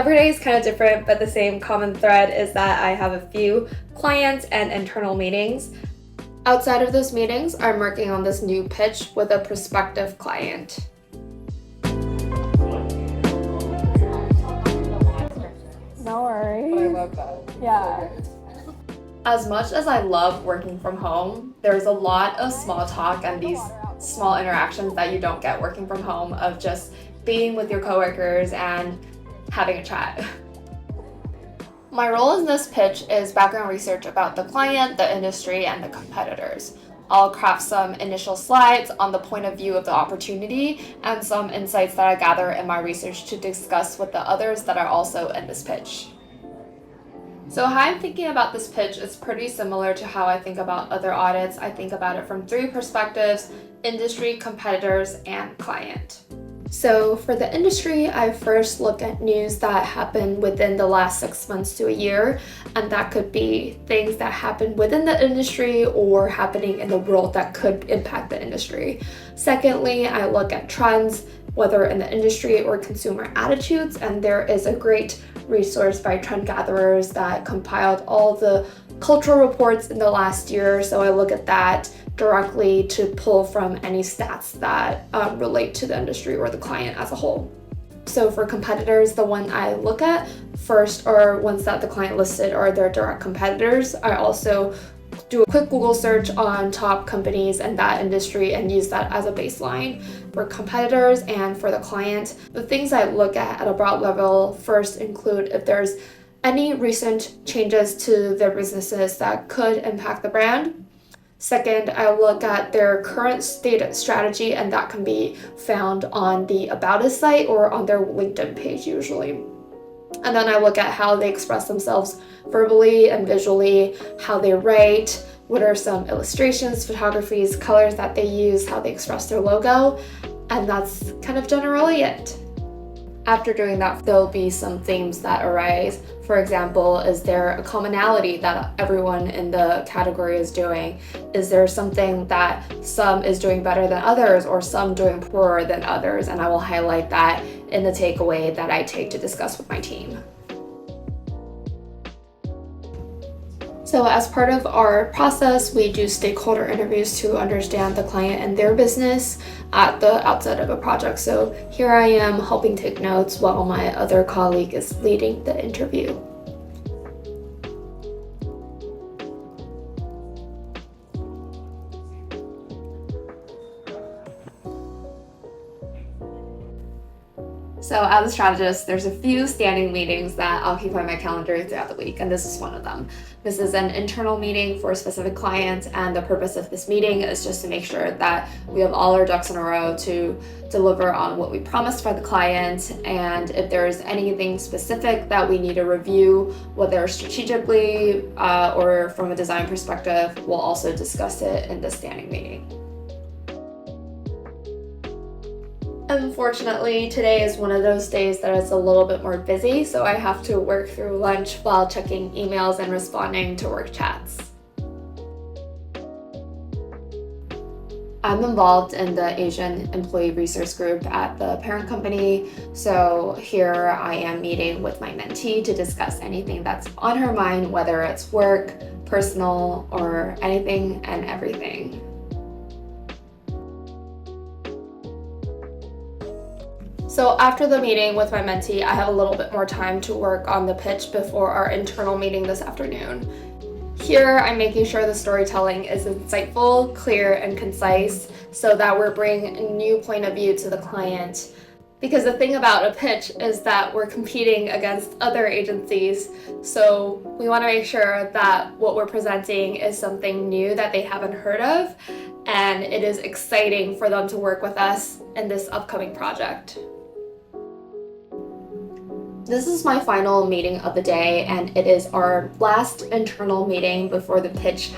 every day is kind of different, but the same common thread is that I have a few clients and internal meetings. Outside of those meetings, I'm working on this new pitch with a prospective client. No worries. I love that. Yeah. As much as I love working from home, there's a lot of small talk and these small interactions that you don't get working from home, of just being with your coworkers and having a chat. My role in this pitch is background research about the client, the industry, and the competitors. I'll craft some initial slides on the point of view of the opportunity and some insights that I gather in my research to discuss with the others that are also in this pitch. So how I'm thinking about this pitch is pretty similar to how I think about other audits. I think about it from three perspectives: industry, competitors, and client. So for the industry, I first look at news that happened within the last 6 months to a year, and that could be things that happen within the industry or happening in the world that could impact the industry. Secondly, I look at trends, whether in the industry or consumer attitudes, and there is a great resource by trend gatherers that compiled all the cultural reports in the last year, so I look at that directly to pull from any stats that relate to the industry or the client as a whole. So for competitors, the one I look at first are ones that the client listed are their direct competitors. I also do a quick Google search on top companies in that industry and use that as a baseline for competitors. And for the client, the things I look at a broad level first include if there's any recent changes to their businesses that could impact the brand. Second, I look at their current state strategy, and that can be found on the About Us site or on their LinkedIn page usually. And then I look at how they express themselves verbally and visually, how they write, what are some illustrations, photographies, colors that they use, how they express their logo, and that's kind of generally it. After doing that, there'll be some themes that arise. For example, is there a commonality that everyone in the category is doing? Is there something that some is doing better than others or some doing poorer than others? And I will highlight that in the takeaway that I take to discuss with my team. So as part of our process, we do stakeholder interviews to understand the client and their business at the outset of a project. So here I am helping take notes while my other colleague is leading the interview. So as a strategist, there's a few standing meetings that occupy my calendar throughout the week, and this is one of them. This is an internal meeting for a specific client, and the purpose of this meeting is just to make sure that we have all our ducks in a row to deliver on what we promised for the client, and if there's anything specific that we need to review, whether strategically or from a design perspective, we'll also discuss it in the standing meeting. Unfortunately, today is one of those days that is a little bit more busy, so I have to work through lunch while checking emails and responding to work chats. I'm involved in the Asian Employee Resource Group at the parent company, so here I am meeting with my mentee to discuss anything that's on her mind, whether it's work, personal, or anything and everything. So after the meeting with my mentee, I have a little bit more time to work on the pitch before our internal meeting this afternoon. Here, I'm making sure the storytelling is insightful, clear, and concise so that we're bringing a new point of view to the client. Because the thing about a pitch is that we're competing against other agencies, so we want to make sure that what we're presenting is something new that they haven't heard of, and it is exciting for them to work with us in this upcoming project. This is my final meeting of the day, and it is our last internal meeting before the pitch.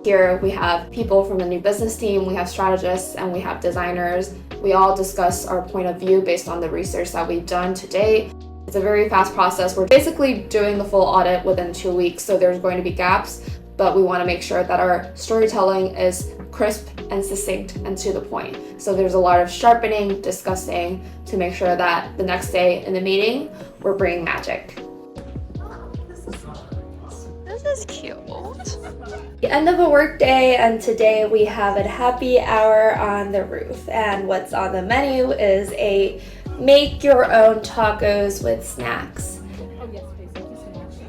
Here we have people from the new business team, we have strategists, and we have designers. We all discuss our point of view based on the research that we've done to date. It's a very fast process. We're basically doing the full audit within 2 weeks, so there's going to be gaps, but we want to make sure that our storytelling is crisp and succinct and to the point. So there's a lot of sharpening, discussing to make sure that the next day in the meeting, we're bringing magic. This is cute. The end of a work day, and today we have a happy hour on the roof, and what's on the menu is a make your own tacos with snacks. Oh, yes, please. Thank you so much.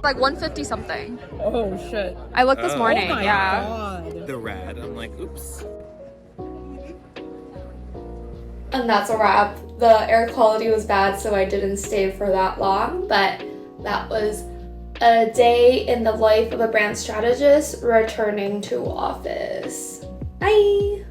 Like 150 something. Oh, shit. I looked this morning. Oh my yeah. God. The rad. I'm like, oops. And that's a wrap. The air quality was bad, so I didn't stay for that long, but that was a day in the life of a brand strategist returning to office. Bye!